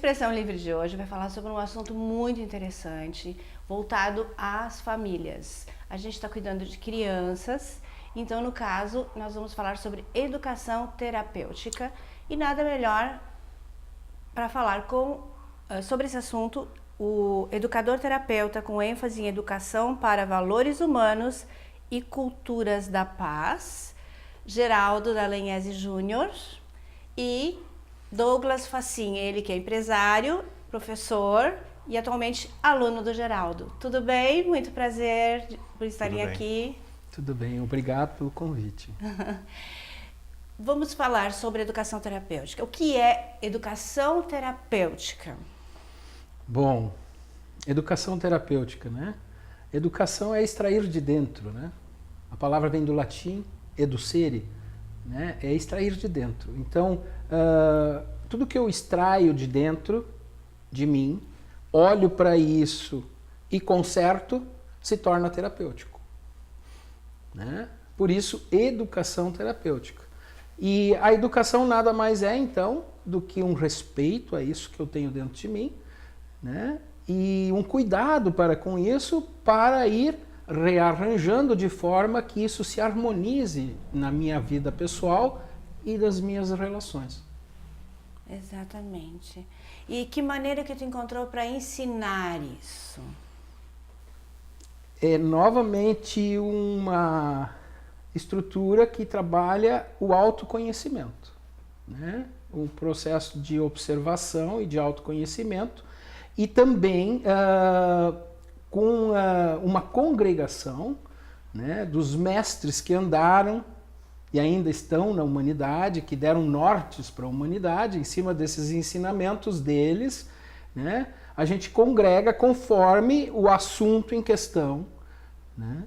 Expressão Livre de hoje vai falar sobre um assunto muito interessante, voltado às famílias. A gente está cuidando de crianças, então no caso nós vamos falar sobre educação terapêutica e nada melhor para falar sobre esse assunto o educador terapeuta com ênfase em educação para valores humanos e culturas da paz, Geraldo Dallagnese Júnior, e Douglas Facin, ele que é empresário, professor e atualmente aluno do Geraldo. Tudo bem? Muito prazer por estarem aqui. Tudo bem, obrigado pelo convite. Vamos falar sobre educação terapêutica. O que é educação terapêutica? Bom, educação terapêutica, né? Educação é extrair de dentro, né? A palavra vem do latim, educere, né? É extrair de dentro. Então, tudo que eu extraio de dentro de mim, olho para isso e conserto, se torna terapêutico, né? Por isso, educação terapêutica. E a educação nada mais é, então, do que um respeito a isso que eu tenho dentro de mim, né? E um cuidado para com isso, para ir rearranjando de forma que isso se harmonize na minha vida pessoal e das minhas relações. Exatamente. E que maneira que tu encontrou para ensinar isso? É novamente uma estrutura que trabalha o autoconhecimento, né? Um processo de observação e de autoconhecimento e também com uma congregação, né, dos mestres que andaram e ainda estão na humanidade, que deram nortes para a humanidade, em cima desses ensinamentos deles, né, a gente congrega conforme o assunto em questão, né?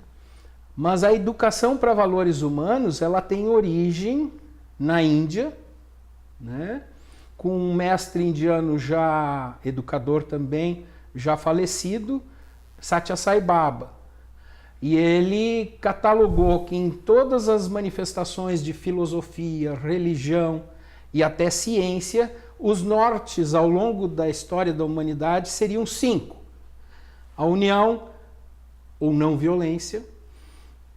Mas a educação para valores humanos, ela tem origem na Índia, né? Com um mestre indiano já, educador também, já falecido, Satya Sai Baba. E ele catalogou que em todas as manifestações de filosofia, religião e até ciência, os nortes ao longo da história da humanidade seriam 5. A união ou não violência,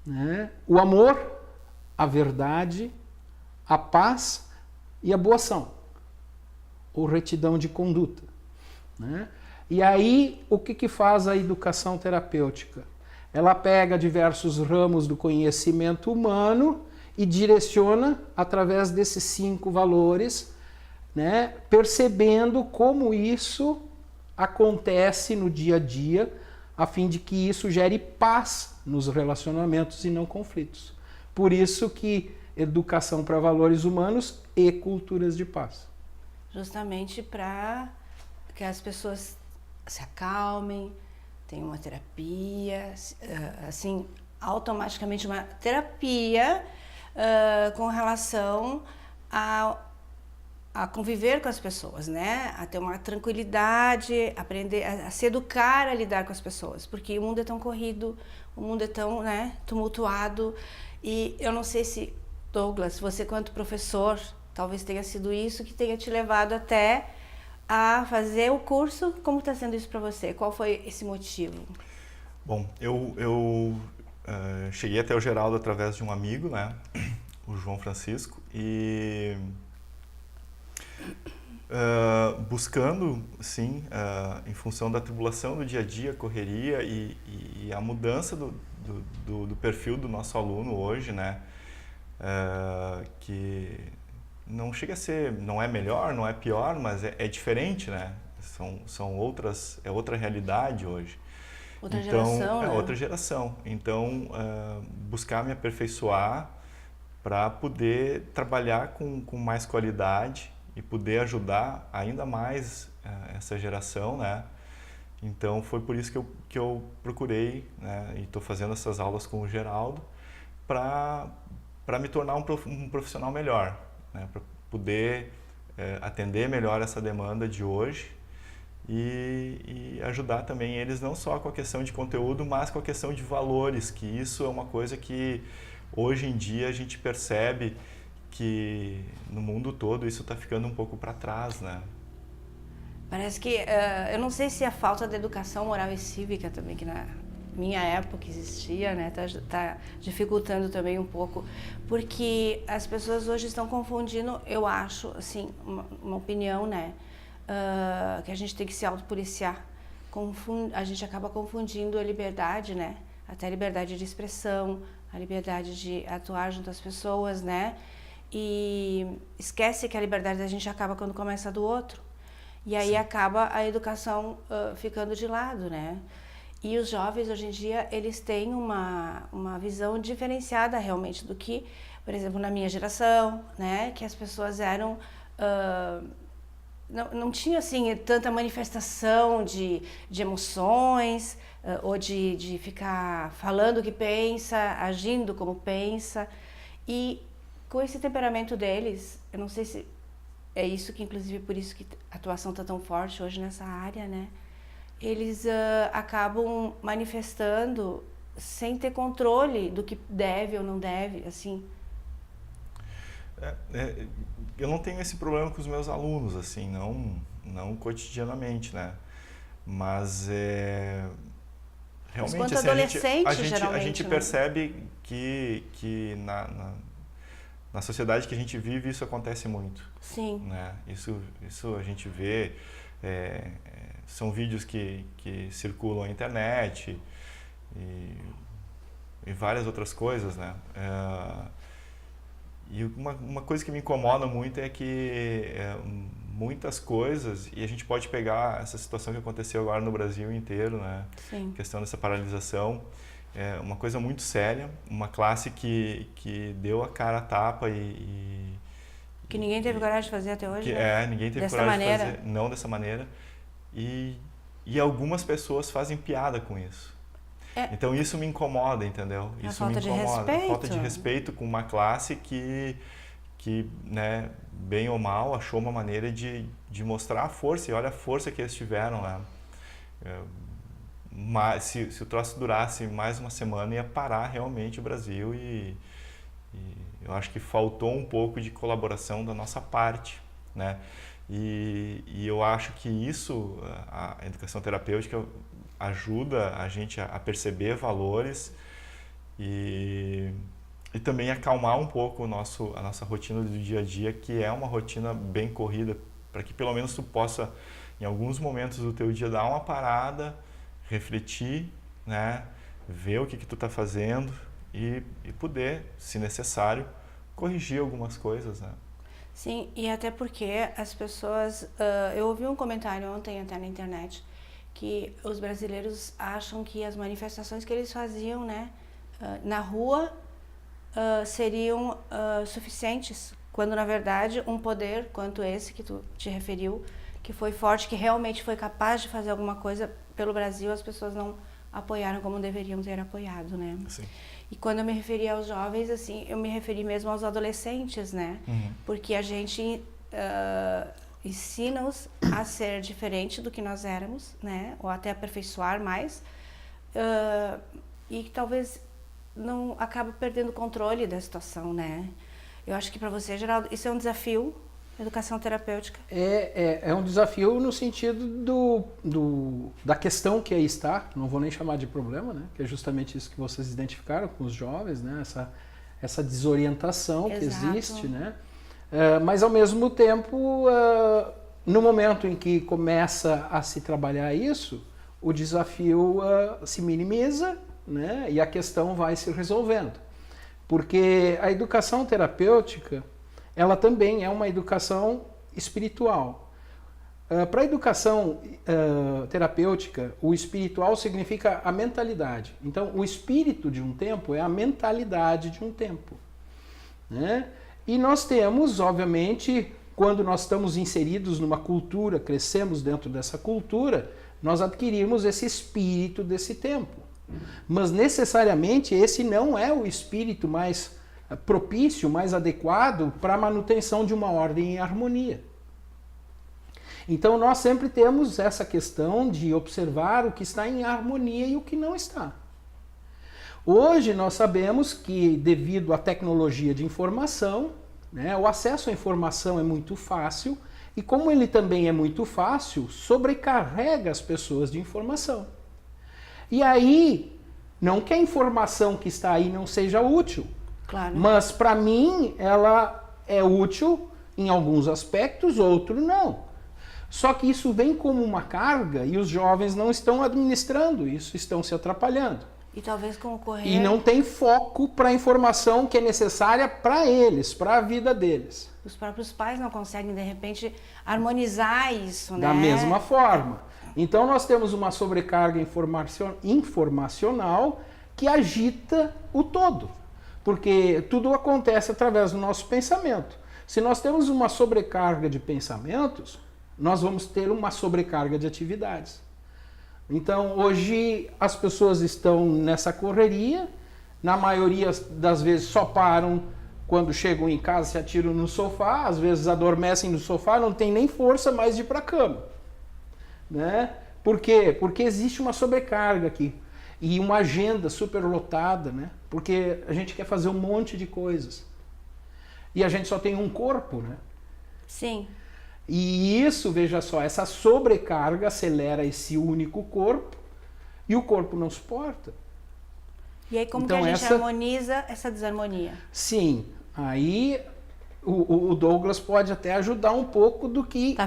né? O amor, a verdade, a paz e a boa ação, ou retidão de conduta, né? E aí, o que faz a educação terapêutica? Ela pega diversos ramos do conhecimento humano e direciona através desses 5 valores, né? Percebendo como isso acontece no dia a dia, a fim de que isso gere paz nos relacionamentos e não conflitos. Por isso que educação para valores humanos e culturas de paz. Justamente para que as pessoas se acalmem, tenham uma terapia, assim, automaticamente uma terapia com relação a conviver com as pessoas, né? A ter uma tranquilidade, aprender a se educar a lidar com as pessoas, porque o mundo é tão corrido, o mundo é tão, né, tumultuado, e eu não sei se, Douglas, você quanto professor, talvez tenha sido isso que tenha te levado até a fazer o curso. Como está sendo isso para você? Qual foi esse motivo? Bom, eu cheguei até o Geraldo através de um amigo, né, o João Francisco, e buscando, sim, em função da tribulação do dia a dia, correria e a mudança do perfil do nosso aluno hoje, né, que não chega a ser, não é melhor, não é pior, mas é diferente, né? É outra realidade hoje. Outra então, geração, é né? outra geração. Então, buscar me aperfeiçoar para poder trabalhar com mais qualidade e poder ajudar ainda mais essa geração, né? Então, foi por isso que eu procurei, né, e estou fazendo essas aulas com o Geraldo para me tornar um profissional melhor, né, para poder atender melhor essa demanda de hoje e ajudar também eles não só com a questão de conteúdo, mas com a questão de valores, que isso é uma coisa que hoje em dia a gente percebe que no mundo todo isso está ficando um pouco para trás, né? Parece que, eu não sei se a falta de educação moral e cívica também, que na minha época existia, né, tá dificultando também um pouco, porque as pessoas hoje estão confundindo, eu acho, assim, uma opinião, né, que a gente tem que se autopoliciar. A gente acaba confundindo a liberdade, né, até a liberdade de expressão, a liberdade de atuar junto às pessoas, né, e esquece que a liberdade da gente acaba quando começa do outro. E aí acaba a educação ficando de lado, né? E os jovens, hoje em dia, eles têm uma visão diferenciada realmente do que, por exemplo, na minha geração, né? Que as pessoas eram... não tinha, assim, tanta manifestação de emoções ou de ficar falando o que pensa, agindo como pensa. E com esse temperamento deles, eu não sei se... É isso que, inclusive, por isso que a atuação está tão forte hoje nessa área, né? Eles acabam manifestando sem ter controle do que deve ou não deve, assim. Eu não tenho esse problema com os meus alunos, assim, não cotidianamente, né? Mas realmente, quanto assim, adolescente, geralmente, a gente percebe que na sociedade que a gente vive, isso acontece muito. Sim. Né? Isso a gente vê, são vídeos que circulam na internet e várias outras coisas, né? E uma coisa que me incomoda muito é que muitas coisas, e a gente pode pegar essa situação que aconteceu agora no Brasil inteiro, né? Sim. A questão dessa paralisação, é uma coisa muito séria, uma classe que deu a cara a tapa que ninguém teve coragem de fazer até hoje, né? Ninguém teve dessa coragem maneira. de fazer, não dessa maneira. E algumas pessoas fazem piada com isso. Então isso me incomoda, entendeu? Isso me incomoda. A falta de respeito com uma classe que né, bem ou mal, achou uma maneira de mostrar a força. E olha a força que eles tiveram lá. Mas se o troço durasse mais uma semana, ia parar realmente o Brasil e eu acho que faltou um pouco de colaboração da nossa parte, né? E eu acho que isso, a educação terapêutica ajuda a gente a perceber valores e também acalmar um pouco a nossa rotina do dia a dia, que é uma rotina bem corrida, para que pelo menos tu possa, em alguns momentos do teu dia, dar uma parada, refletir, né? Ver o que tu está fazendo e poder, se necessário, corrigir algumas coisas, né? Sim, e até porque as pessoas... eu ouvi um comentário ontem até na internet que os brasileiros acham que as manifestações que eles faziam, né, na rua seriam suficientes, quando na verdade um poder quanto esse que tu te referiu, que foi forte, que realmente foi capaz de fazer alguma coisa pelo Brasil, as pessoas não apoiaram como deveriam ter apoiado, né? Sim. E quando eu me referi aos jovens, assim, eu me referi mesmo aos adolescentes, né? Uhum. Porque a gente ensina-os a ser diferente do que nós éramos, né? Ou até aperfeiçoar mais. E que talvez não acabe perdendo o controle da situação, né? Eu acho que para você, Geraldo, isso é um desafio, educação terapêutica. É um desafio no sentido da questão que aí está, não vou nem chamar de problema, né? Que é justamente isso que vocês identificaram com os jovens, né? Essa desorientação que existe, né? Mas ao mesmo tempo, no momento em que começa a se trabalhar isso, o desafio se minimiza, né? E a questão vai se resolvendo. Porque a educação terapêutica, ela também é uma educação espiritual. Para a educação terapêutica, o espiritual significa a mentalidade. Então, o espírito de um tempo é a mentalidade de um tempo, né? E nós temos, obviamente, quando nós estamos inseridos numa cultura, crescemos dentro dessa cultura, nós adquirimos esse espírito desse tempo. Mas, necessariamente, esse não é o espírito mais propício, mais adequado para a manutenção de uma ordem em harmonia. Então, nós sempre temos essa questão de observar o que está em harmonia e o que não está. Hoje, nós sabemos que, devido à tecnologia de informação, né, o acesso à informação é muito fácil, E como ele também é muito fácil, sobrecarrega as pessoas de informação. E aí, não que a informação que está aí não seja útil, Claro. mas para mim ela é útil em alguns aspectos, outro não. Só que isso vem como uma carga e os jovens não estão administrando isso, estão se atrapalhando. E talvez com o correr... E não tem foco para a informação que é necessária para eles, para a vida deles. Os próprios pais não conseguem, de repente, harmonizar isso, né? Da mesma forma. Então nós temos uma sobrecarga informacional que agita o todo. Porque tudo acontece através do nosso pensamento. Se nós temos uma sobrecarga de pensamentos, nós vamos ter uma sobrecarga de atividades. Então, hoje as pessoas estão nessa correria, na maioria das vezes só param quando chegam em casa, se atiram no sofá, às vezes adormecem no sofá, não tem nem força mais de ir para a cama. Né? Por quê? Porque existe uma sobrecarga aqui e uma agenda superlotada, né? Porque a gente quer fazer um monte de coisas. E a gente só tem um corpo, né? Sim. E isso, veja só, essa sobrecarga acelera esse único corpo e o corpo não suporta. E aí como Então, que a gente harmoniza essa desarmonia? Sim, aí o Douglas pode até ajudar um pouco do que Tá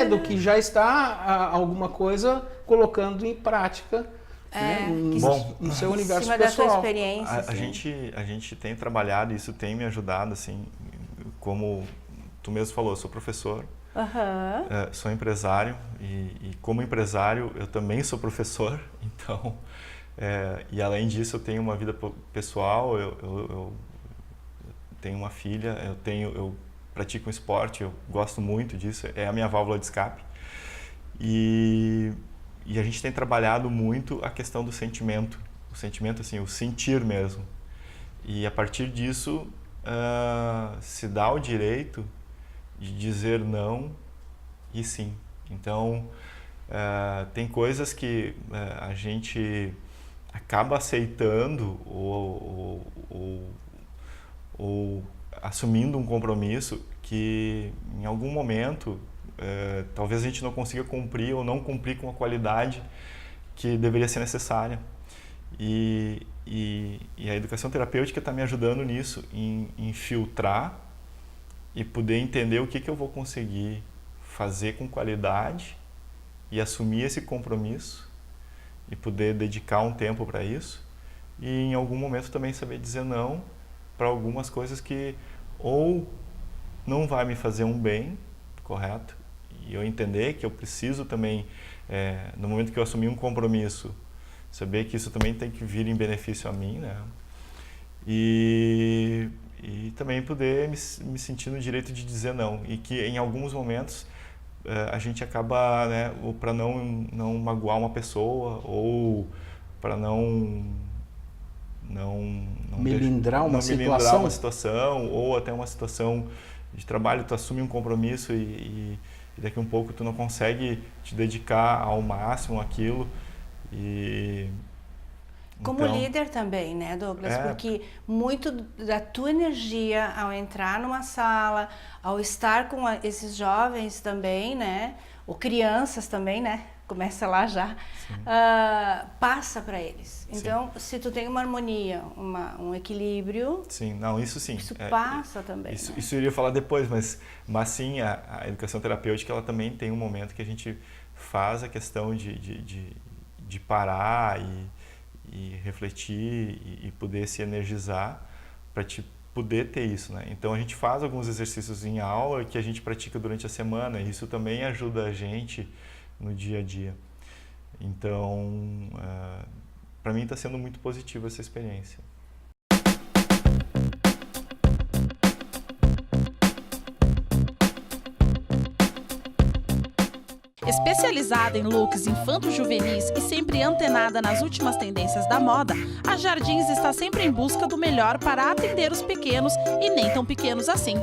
do que já está alguma coisa colocando em prática, né, no seu universo em cima da sua pessoal. experiência. A gente tem trabalhado, isso tem me ajudado, assim, como tu mesmo falou, eu sou professor, sou empresário e como empresário eu também sou professor, então, e além disso eu tenho uma vida pessoal, eu tenho uma filha, eu pratico um esporte, eu gosto muito disso, é a minha válvula de escape. E a gente tem trabalhado muito a questão do sentimento, o sentimento assim, o sentir mesmo. E a partir disso se dá o direito de dizer não e sim. Então, tem coisas que a gente acaba aceitando ou assumindo um compromisso que em algum momento talvez a gente não consiga cumprir ou não cumprir com a qualidade que deveria ser necessária. E a educação terapêutica está me ajudando nisso, em filtrar e poder entender o que eu vou conseguir fazer com qualidade e assumir esse compromisso e poder dedicar um tempo para isso e em algum momento também saber dizer não para algumas coisas que ou não vai me fazer um bem, correto? E eu entender que eu preciso também, no momento que eu assumir um compromisso, saber que isso também tem que vir em benefício a mim, né? E também poder me sentir no direito de dizer não. E que em alguns momentos a gente acaba, né, para não magoar uma pessoa ou para não melindrar uma situação ou até uma situação de trabalho, tu assume um compromisso e daqui a um pouco tu não consegue te dedicar ao máximo àquilo. Como líder também, né, Douglas? Porque muito da tua energia ao entrar numa sala, ao estar com esses jovens também, né, ou crianças também, né, começa lá já, passa para eles. Então, se tu tem uma harmonia, um equilíbrio... Sim, não, isso sim. Isso passa também. Isso eu iria falar depois, mas sim, a educação terapêutica, ela também tem um momento que a gente faz a questão de parar e refletir e poder se energizar para poder ter isso, né? Então a gente faz alguns exercícios em aula que a gente pratica durante a semana e isso também ajuda a gente no dia a dia. Então, para mim está sendo muito positiva essa experiência. Especializada em looks infanto-juvenis e sempre antenada nas últimas tendências da moda, a Jardins está sempre em busca do melhor para atender os pequenos e nem tão pequenos assim.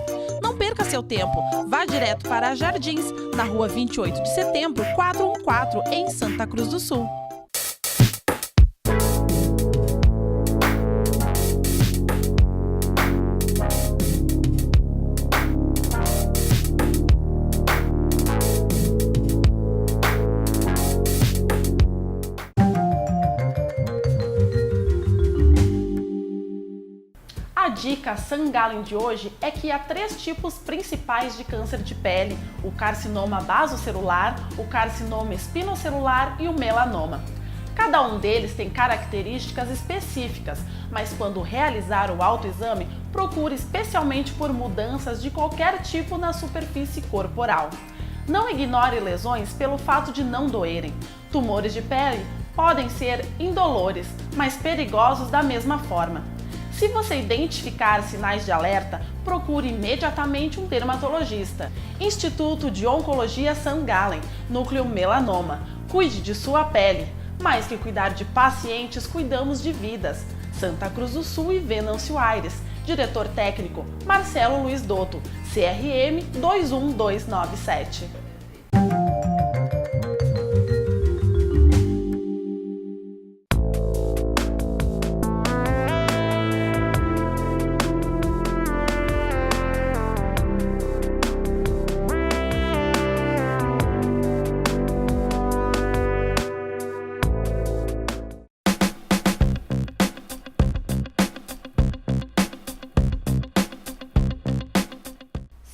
Não perca seu tempo, vá direto para a Jardins, na rua 28 de setembro, 414, em Santa Cruz do Sul. dica Sun Galen de hoje é que há 3 tipos principais de câncer de pele: o carcinoma basocelular, o carcinoma espinocelular e o melanoma. Cada um deles tem características específicas, mas quando realizar o autoexame, procure especialmente por mudanças de qualquer tipo na superfície corporal. Não ignore lesões pelo fato de não doerem. Tumores de pele podem ser indolores, mas perigosos da mesma forma. Se você identificar sinais de alerta, procure imediatamente um dermatologista. Instituto de Oncologia Sun Galen, Núcleo Melanoma. Cuide de sua pele. Mais que cuidar de pacientes, cuidamos de vidas. Santa Cruz do Sul e Venâncio Aires. Diretor técnico, Marcelo Luiz Dotto. CRM 21297.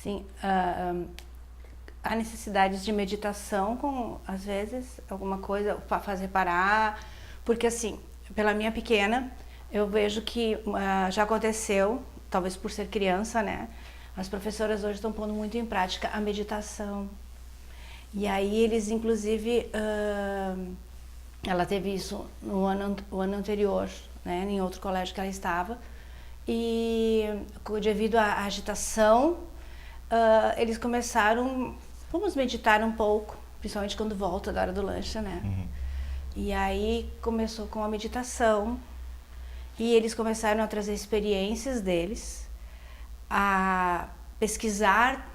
Sim, há necessidades de meditação com, às vezes, alguma coisa para fazer parar, porque assim, pela minha pequena, eu vejo que já aconteceu, talvez por ser criança, né? As professoras hoje estão pondo muito em prática a meditação. E aí eles, inclusive, ela teve isso no ano anterior, né? Em outro colégio que ela estava, e devido à agitação, eles começaram, vamos meditar um pouco, principalmente quando volta da hora do lanche, né? Uhum. E aí começou com a meditação e eles começaram a trazer experiências deles, a pesquisar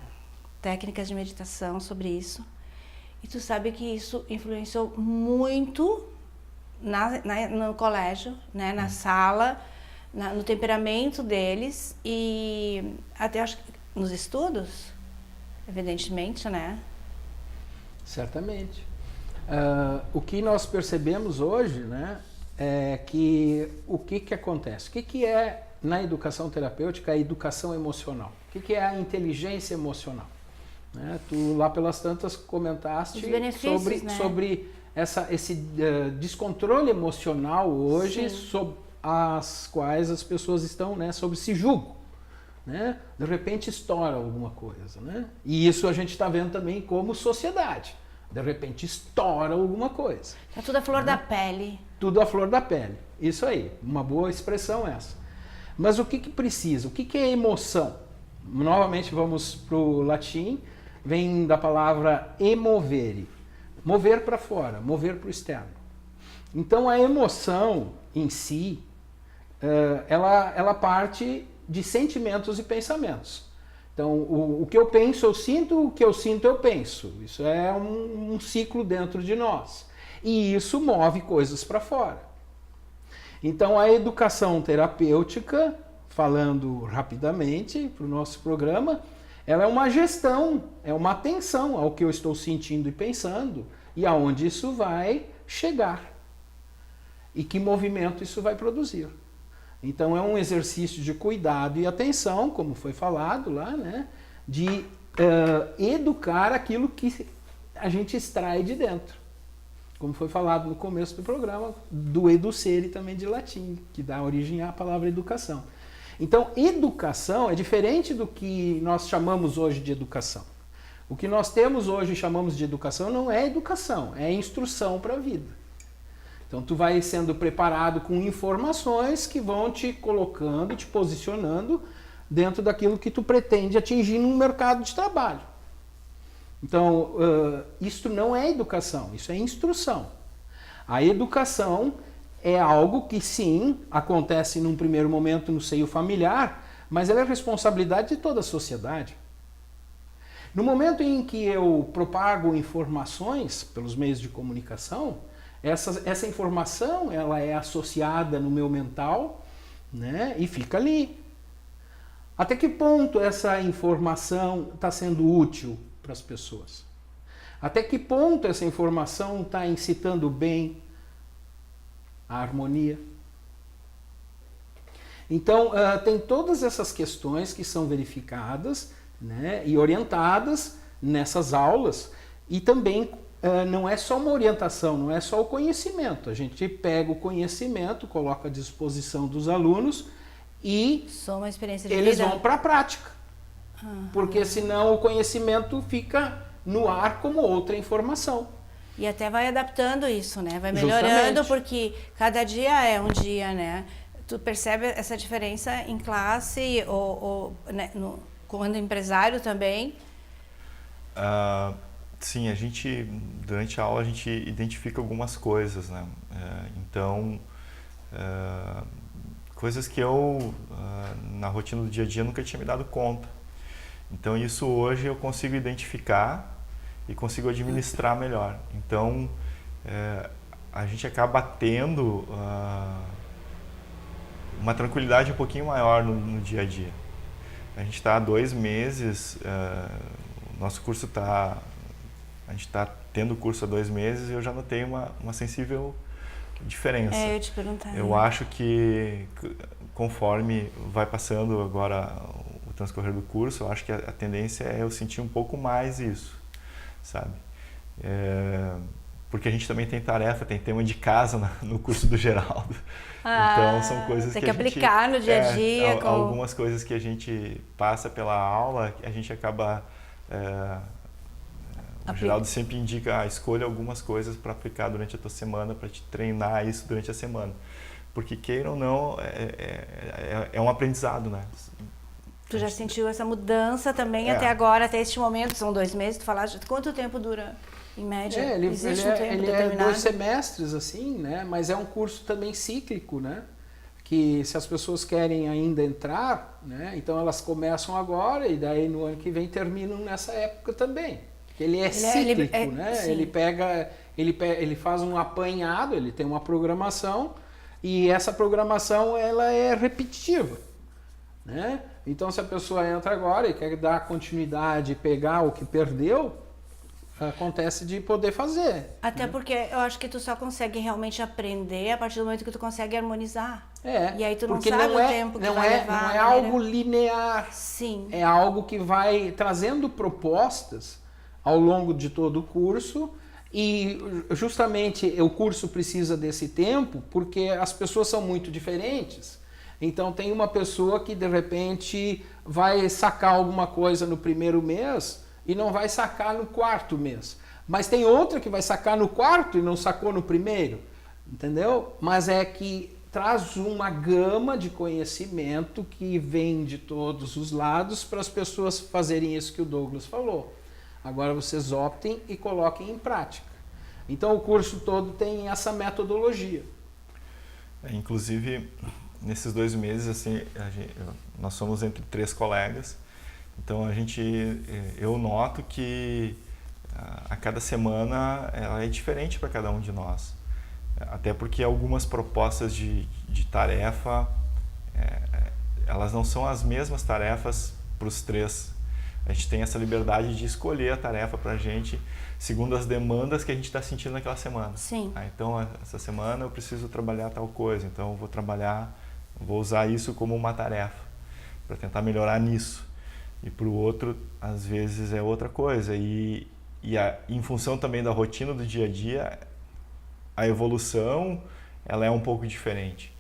técnicas de meditação sobre isso. E tu sabe que isso influenciou muito no colégio, né? Na sala, no temperamento deles e até acho que nos estudos, evidentemente, né? Certamente. O que nós percebemos hoje, né, é que o que acontece? O que é, na educação terapêutica, a educação emocional? O que é a inteligência emocional? Né? Tu, lá pelas tantas, comentaste sobre esse descontrole emocional hoje, sob as quais as pessoas estão, né, sob esse jugo. Né? De repente estoura alguma coisa, né? E isso a gente está vendo também como sociedade. De repente estoura alguma coisa. É tudo a flor da pele. Tudo a flor da pele. Isso aí, uma boa expressão essa. Mas o que precisa? O que é emoção? Novamente vamos para o latim, vem da palavra emovere. Mover para fora, mover para o externo. Então a emoção em si, ela parte de sentimentos e pensamentos. Então, o que eu penso, eu sinto, o que eu sinto, eu penso. Isso é um ciclo dentro de nós. E isso move coisas para fora. Então, a educação terapêutica, falando rapidamente para o nosso programa, ela é uma gestão, é uma atenção ao que eu estou sentindo e pensando e aonde isso vai chegar. E que movimento isso vai produzir. Então é um exercício de cuidado e atenção, como foi falado lá, né? De educar aquilo que a gente extrai de dentro. Como foi falado no começo do programa, do educere também de latim, que dá origem à palavra educação. Então, educação é diferente do que nós chamamos hoje de educação. O que nós temos hoje e chamamos de educação não é educação, é instrução para a vida. Então, tu vai sendo preparado com informações que vão te colocando, te posicionando dentro daquilo que tu pretende atingir no mercado de trabalho. Então, isto não é educação, isso é instrução. A educação é algo que, sim, acontece num primeiro momento no seio familiar, mas ela é responsabilidade de toda a sociedade. No momento em que eu propago informações pelos meios de comunicação, essa informação ela é associada no meu mental, né, e fica ali. Até que ponto essa informação está sendo útil para as pessoas? Até que ponto essa informação está incitando o bem, a harmonia? Então, tem todas essas questões que são verificadas, né, e orientadas nessas aulas, e também não é só uma orientação, não é só o conhecimento. A gente pega o conhecimento, coloca à disposição dos alunos e Só uma experiência de eles vida. vão para a prática. Porque senão o conhecimento fica no ar como outra informação. E até vai adaptando isso, né? Vai melhorando, Justamente. porque cada dia é um dia, né? Tu percebe essa diferença em classe ou né, quando empresário também? Sim, durante a aula, a gente identifica algumas coisas, né? Então, coisas que eu, na rotina do dia a dia, nunca tinha me dado conta. Então, isso hoje eu consigo identificar e consigo administrar melhor. Então, a gente acaba tendo uma tranquilidade um pouquinho maior no dia a dia. A gente está há 2 meses, nosso curso a gente está tendo o curso há 2 meses e eu já notei uma sensível diferença. Eu ia te perguntar. Eu acho que conforme vai passando agora o transcorrer do curso, eu acho que a tendência é eu sentir um pouco mais isso, sabe? Porque a gente também tem tarefa, tem tema de casa no curso do Geraldo. Então são coisas tem que que aplicar no dia a dia. Algumas coisas que a gente passa pela aula, a gente acaba... O Geraldo sempre indica, escolha algumas coisas para aplicar durante a tua semana, para te treinar isso durante a semana. Porque queira ou não, é um aprendizado, né? Tu já sentiu essa mudança também até agora, até este momento? São 2 meses, tu falaste, quanto tempo dura em média? Existe um tempo determinado? 2 semestres, assim, né? Mas é um curso também cíclico, né? Que se as pessoas querem ainda entrar, né? Então elas começam agora e daí no ano que vem terminam nessa época também. Ele é cíclico, né? Sim. Ele faz um apanhado, ele tem uma programação e essa programação ela é repetitiva, né? Então se a pessoa entra agora e quer dar continuidade, pegar o que perdeu, acontece de poder fazer. Até porque eu acho que tu só consegue realmente aprender a partir do momento que tu consegue harmonizar. E aí tu não sabe o tempo que vai levar. Não é algo linear. Sim. É algo que vai trazendo propostas ao longo de todo o curso e justamente o curso precisa desse tempo porque as pessoas são muito diferentes. Então tem uma pessoa que de repente vai sacar alguma coisa no primeiro mês e não vai sacar no 4º mês. Mas tem outra que vai sacar no 4º e não sacou no primeiro, entendeu? Mas é que traz uma gama de conhecimento que vem de todos os lados para as pessoas fazerem isso que o Douglas falou. Agora vocês optem e coloquem em prática. Então o curso todo tem essa metodologia. Inclusive, nesses 2 meses, assim, nós somos entre 3 colegas. Então eu noto que a cada semana ela é diferente para cada um de nós. Até porque algumas propostas de tarefa, elas não são as mesmas tarefas para os 3. A gente tem essa liberdade de escolher a tarefa para a gente segundo as demandas que a gente está sentindo naquela semana. Sim. Então, essa semana eu preciso trabalhar tal coisa, então eu vou usar isso como uma tarefa para tentar melhorar nisso. E para o outro, às vezes, é outra coisa. E em função também da rotina do dia a dia, a evolução ela é um pouco diferente.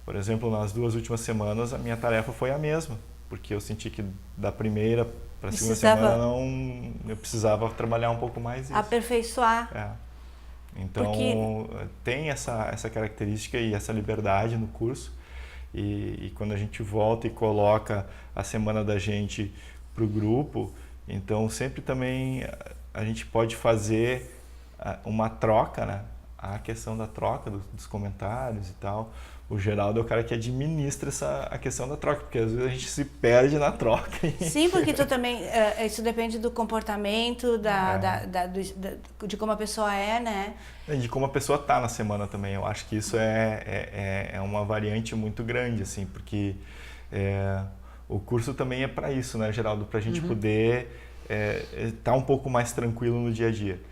Por exemplo, nas 2 últimas semanas, a minha tarefa foi a mesma, porque eu senti que da primeira para a segunda semana eu precisava trabalhar um pouco mais isso. Aperfeiçoar. Então, tem essa característica e essa liberdade no curso. E quando a gente volta e coloca a semana da gente para o grupo, então sempre também a gente pode fazer uma troca, né? A questão da troca dos comentários e tal. O Geraldo é o cara que administra a questão da troca, porque às vezes a gente se perde na troca. Sim, porque tu também, isso depende do comportamento, de como a pessoa é, né? De como a pessoa tá na semana também. Eu acho que isso é uma variante muito grande, assim, porque o curso também é para isso, né, Geraldo? Para a gente poder estar um pouco mais tranquilo no dia a dia.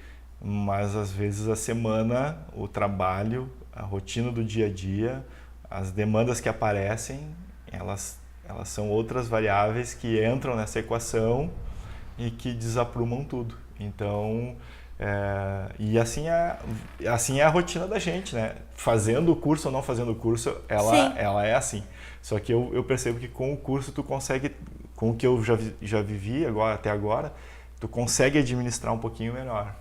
Mas às vezes a semana, o trabalho, a rotina do dia a dia, as demandas que aparecem, Elas são outras variáveis que entram nessa equação e que desaprumam tudo. Então, e assim é a rotina da gente, né? Fazendo o curso ou não fazendo o curso, ela é assim. Só que eu percebo que com o curso tu consegue, com o que eu já vivi até agora, tu consegue administrar um pouquinho melhor.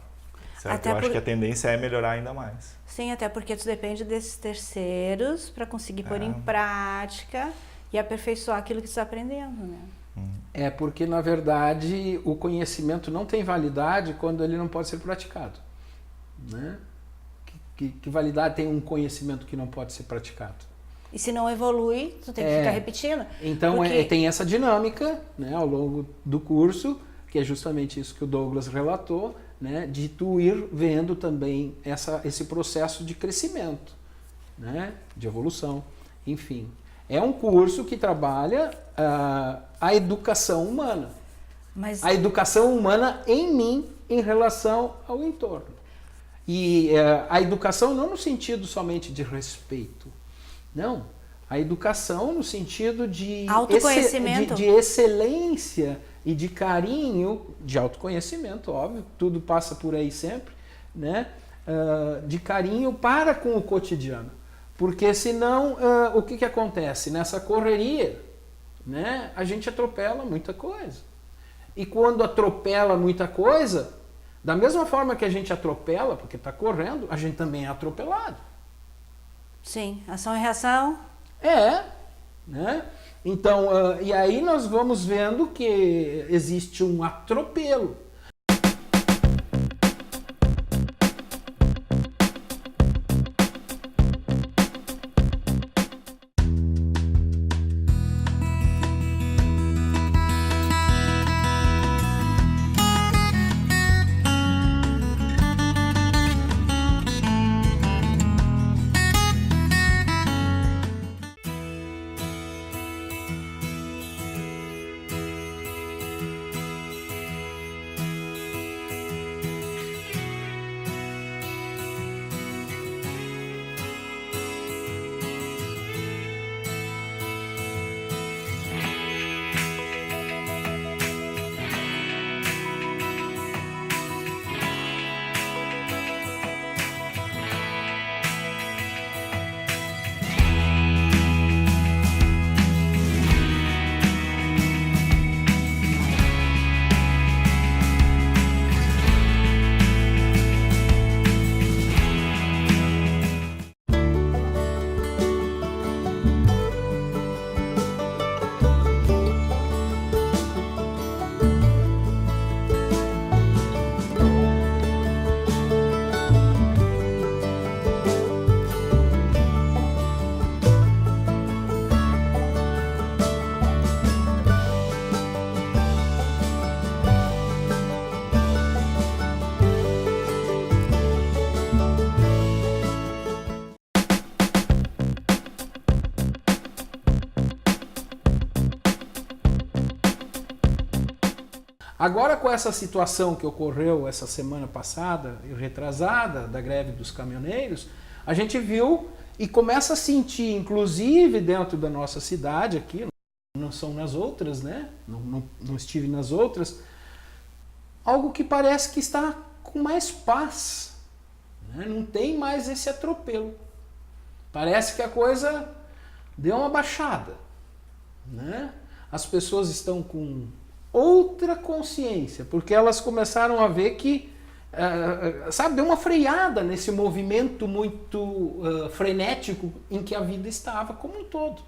Certo? Eu acho que a tendência é melhorar ainda mais. Sim, até porque tu depende desses terceiros para conseguir pôr em prática e aperfeiçoar aquilo que tu está aprendendo, né? É porque, na verdade, o conhecimento não tem validade quando ele não pode ser praticado. Né? Que validade tem um conhecimento que não pode ser praticado? E se não evolui, tu tem que ficar repetindo. Então, tem essa dinâmica, né, ao longo do curso, que é justamente isso que o Douglas relatou, né, de tu ir vendo também esse processo de crescimento, né, de evolução, enfim. É um curso que trabalha a educação humana. Mas... a educação humana em mim em relação ao entorno. E a educação não no sentido somente de respeito, não. A educação no sentido de autoconhecimento, de excelência e de carinho, de autoconhecimento, óbvio, tudo passa por aí sempre, né? De carinho para com o cotidiano. Porque senão, o que acontece? Nessa correria, né, a gente atropela muita coisa. E quando atropela muita coisa, da mesma forma que a gente atropela, porque está correndo, a gente também é atropelado. Sim, ação e reação. Né? Então, e aí nós vamos vendo que existe um atropelo. Agora, com essa situação que ocorreu essa semana passada e retrasada da greve dos caminhoneiros, a gente viu e começa a sentir, inclusive dentro da nossa cidade aqui, não são nas outras, né? Não estive nas outras, algo que parece que está com mais paz, né? Não tem mais esse atropelo. Parece que a coisa deu uma baixada, né? As pessoas estão com outra consciência, porque elas começaram a ver que, deu uma freada nesse movimento muito frenético em que a vida estava como um todo,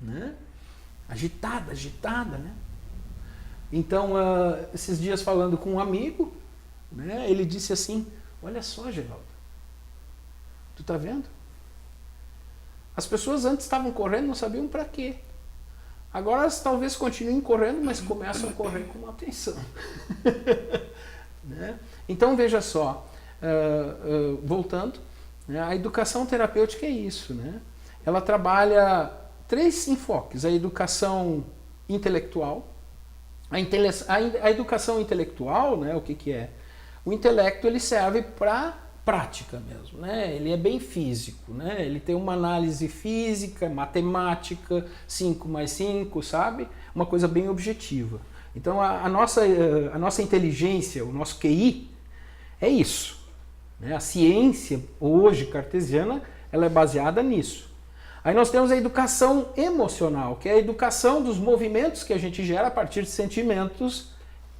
né? Agitada, né? Então, esses dias falando com um amigo, né, ele disse assim: olha só, Geraldo, tu tá vendo? As pessoas antes estavam correndo, não sabiam para quê. Agora elas talvez continuem correndo, mas começam a correr com atenção. Né? Então, veja só, voltando, né, a educação terapêutica é isso, né? Ela trabalha 3 enfoques: a educação intelectual. A educação intelectual, né, o que é? O intelecto ele serve para prática mesmo, né? Ele é bem físico, né? Ele tem uma análise física, matemática, 5 mais 5, sabe? Uma coisa bem objetiva. Então a nossa inteligência, o nosso QI, é isso, né? A ciência hoje cartesiana, ela é baseada nisso. Aí nós temos a educação emocional, que é a educação dos movimentos que a gente gera a partir de sentimentos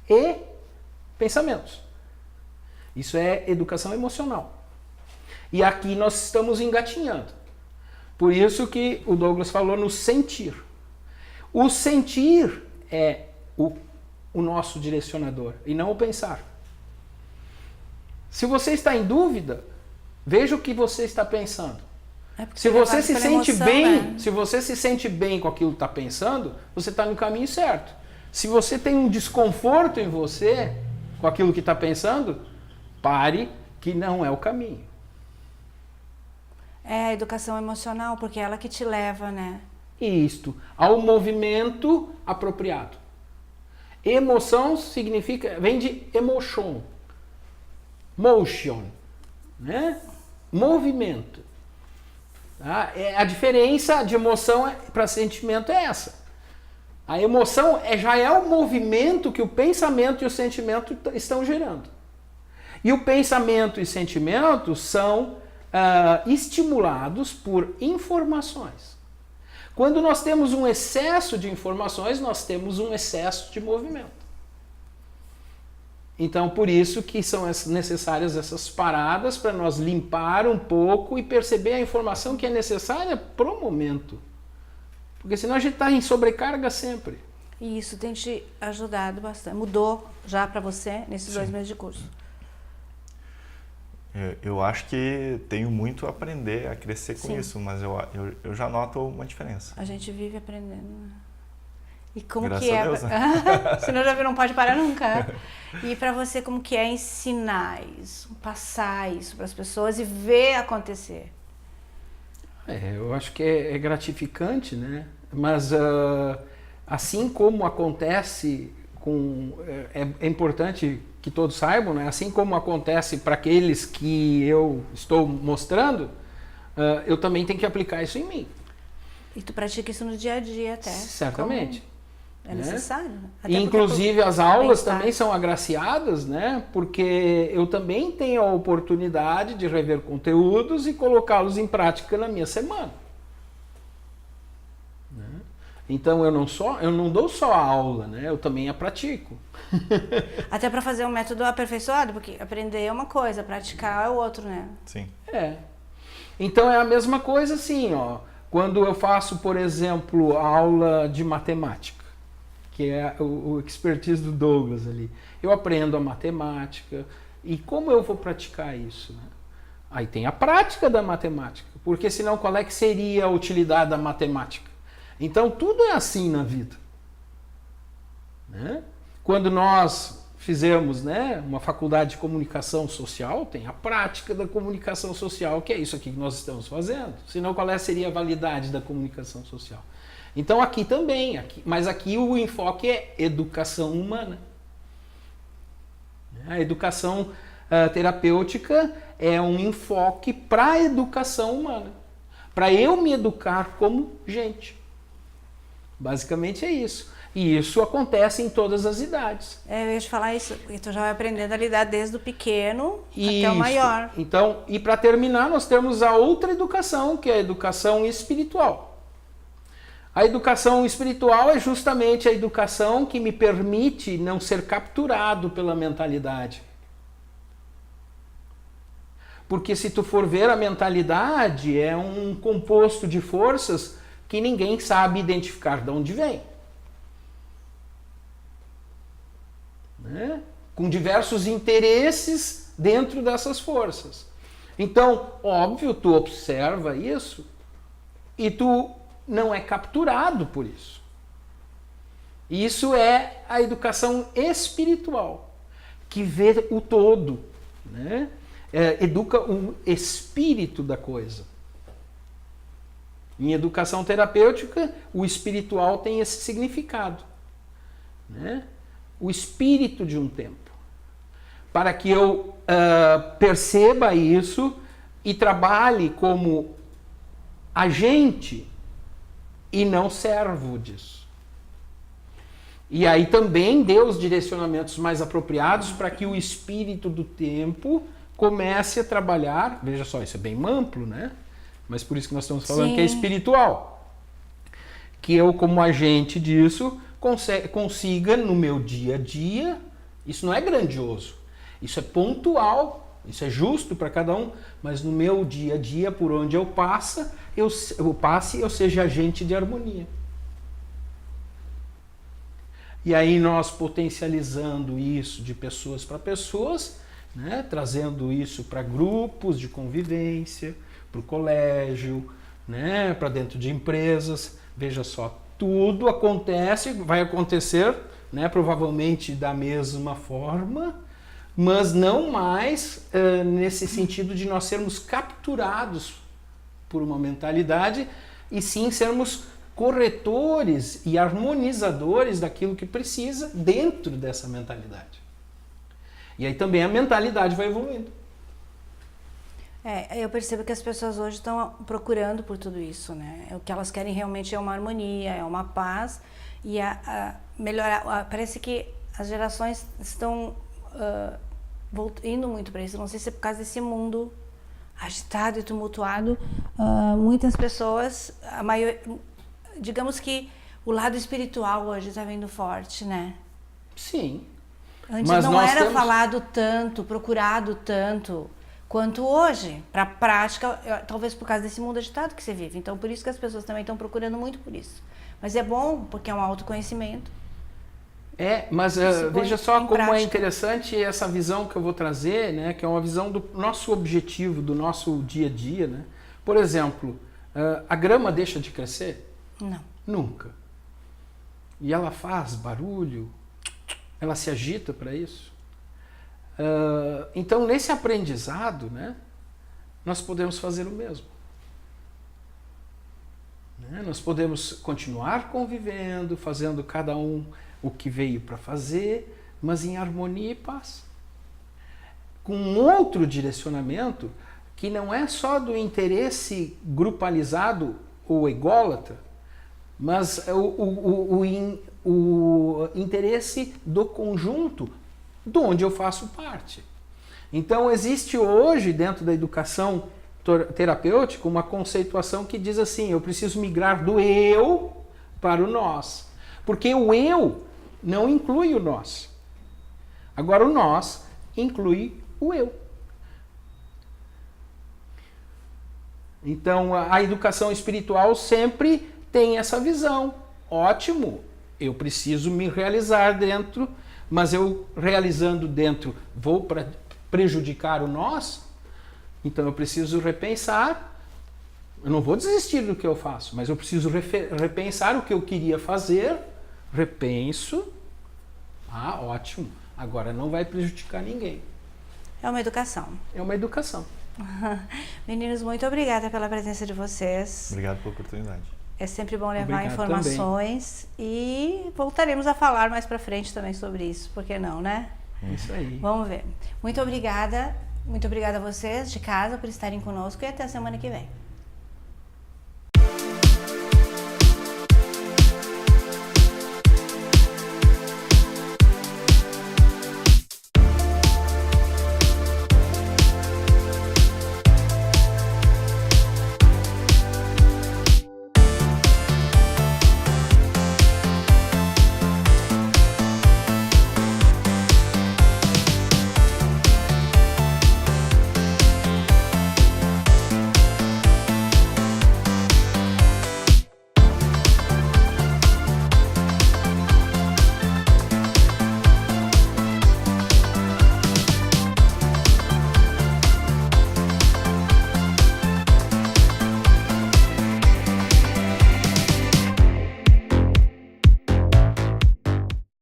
e pensamentos. Isso é educação emocional. E aqui nós estamos engatinhando. Por isso que o Douglas falou no sentir. O sentir é o nosso direcionador e não o pensar. Se você está em dúvida, veja o que você está pensando. Se você se sente bem, se você se sente bem com aquilo que está pensando, você está no caminho certo. Se você tem um desconforto em você com aquilo que está pensando, pare, que não é o caminho. É a educação emocional, porque é ela que te leva, né? Isto, ao movimento apropriado. Emoção significa, vem de emotion, motion, né? Movimento. Tá? A diferença de emoção para sentimento é essa. A emoção já é o movimento que o pensamento e o sentimento estão gerando. E o pensamento e sentimento são estimulados por informações. Quando nós temos um excesso de informações, nós temos um excesso de movimento. Então, por isso que são necessárias essas paradas para nós limpar um pouco e perceber a informação que é necessária para o momento. Porque senão a gente está em sobrecarga sempre. E isso tem te ajudado bastante. Mudou já para você nesses 2 meses de curso? Eu acho que tenho muito a aprender, a crescer com isso, mas eu já noto uma diferença. A gente vive aprendendo. E como Graças que é? a Deus, né? Senão já não pode parar nunca. E para você, como que é ensinar isso, passar isso para as pessoas e ver acontecer? Eu acho que é gratificante, né? Mas assim como acontece é importante que todos saibam, né? Assim como acontece para aqueles que eu estou mostrando, eu também tenho que aplicar isso em mim. E tu pratica isso no dia a dia até? Certamente. É necessário. E, inclusive as aulas também são agraciadas, né? Porque eu também tenho a oportunidade de rever conteúdos e colocá-los em prática na minha semana. Né? Então eu não dou só a aula, né? Eu também a pratico. Até para fazer um método aperfeiçoado, porque aprender é uma coisa, praticar é o outro, né? Sim. Então é a mesma coisa assim, ó. Quando eu faço, por exemplo, a aula de matemática, que é o expertise do Douglas ali. Eu aprendo a matemática. E como eu vou praticar isso? Né? Aí tem a prática da matemática. Porque senão qual é que seria a utilidade da matemática? Então tudo é assim na vida. Né? Quando nós fizemos, né, uma faculdade de comunicação social, tem a prática da comunicação social, que é isso aqui que nós estamos fazendo. Senão qual seria a validade da comunicação social? Então aqui também, mas aqui o enfoque é educação humana. A educação terapêutica é um enfoque para a educação humana. Para eu me educar como gente. Basicamente é isso. E isso acontece em todas as idades. Eu ia te falar isso, porque tu já vai aprendendo a lidar desde o pequeno até o maior. Então, e para terminar, nós temos a outra educação, que é a educação espiritual. A educação espiritual é justamente a educação que me permite não ser capturado pela mentalidade. Porque se tu for ver, a mentalidade é um composto de forças que ninguém sabe identificar de onde vem. Né? Com diversos interesses dentro dessas forças. Então, óbvio, tu observa isso e tu não é capturado por isso. Isso é a educação espiritual, que vê o todo, né? Educa o espírito da coisa. Em educação terapêutica, o espiritual tem esse significado, né? O espírito de um tempo. para que eu perceba isso e trabalhe como agente e não servo disso. E aí também dê os direcionamentos mais apropriados para que o espírito do tempo comece a trabalhar. Veja só, isso é bem amplo, né? Mas por isso que nós estamos falando que é espiritual. Que eu, como agente disso, consiga no meu dia a dia, isso não é grandioso, isso é pontual, isso é justo para cada um, mas no meu dia a dia, por onde eu passe, eu seja agente de harmonia. E aí nós potencializando isso de pessoas para pessoas, né, trazendo isso para grupos de convivência, para o colégio, né, para dentro de empresas. Veja só, tudo acontece, vai acontecer, né, provavelmente da mesma forma, mas não mais nesse sentido de nós sermos capturados por uma mentalidade, e sim sermos corretores e harmonizadores daquilo que precisa dentro dessa mentalidade. E aí também a mentalidade vai evoluindo. Eu percebo que as pessoas hoje estão procurando por tudo isso, né? O que elas querem realmente é uma harmonia, é uma paz e melhorar. Parece que as gerações estão indo muito para isso. Não sei se é por causa desse mundo agitado e tumultuado. Muitas pessoas, digamos que o lado espiritual hoje está vindo forte, né? Sim. Antes mas não era falado tanto, procurado tanto quanto hoje, para a prática, talvez por causa desse mundo agitado que você vive. Então, por isso que as pessoas também estão procurando muito por isso. Mas é bom, porque é um autoconhecimento. Mas veja só como prática. É interessante essa visão que eu vou trazer, né, que é uma visão do nosso objetivo, do nosso dia a dia, né? Por exemplo, a grama deixa de crescer? Não. Nunca. E ela faz barulho? Ela se agita para isso? Então, nesse aprendizado, né, nós podemos fazer o mesmo. Né? Nós podemos continuar convivendo, fazendo cada um o que veio para fazer, mas em harmonia e paz. Com um outro direcionamento que não é só do interesse grupalizado ou ególatra, mas o interesse do conjunto de onde eu faço parte. Então existe hoje dentro da educação terapêutica uma conceituação que diz assim: eu preciso migrar do eu para o nós, porque o eu não inclui o nós. Agora o nós inclui o eu. Então a educação espiritual sempre tem essa visão. Ótimo, eu preciso me realizar dentro, mas eu realizando dentro vou prejudicar o nós? Então eu preciso repensar. Eu não vou desistir do que eu faço, mas eu preciso repensar o que eu queria fazer. Repenso. Ótimo. Agora não vai prejudicar ninguém. É uma educação. É uma educação. Meninos, muito obrigada pela presença de vocês. Obrigado pela oportunidade. É sempre bom levar informações também. E voltaremos a falar mais pra frente também sobre isso, por que não, né? Isso aí. Vamos ver. Muito obrigada a vocês de casa por estarem conosco e até a semana que vem.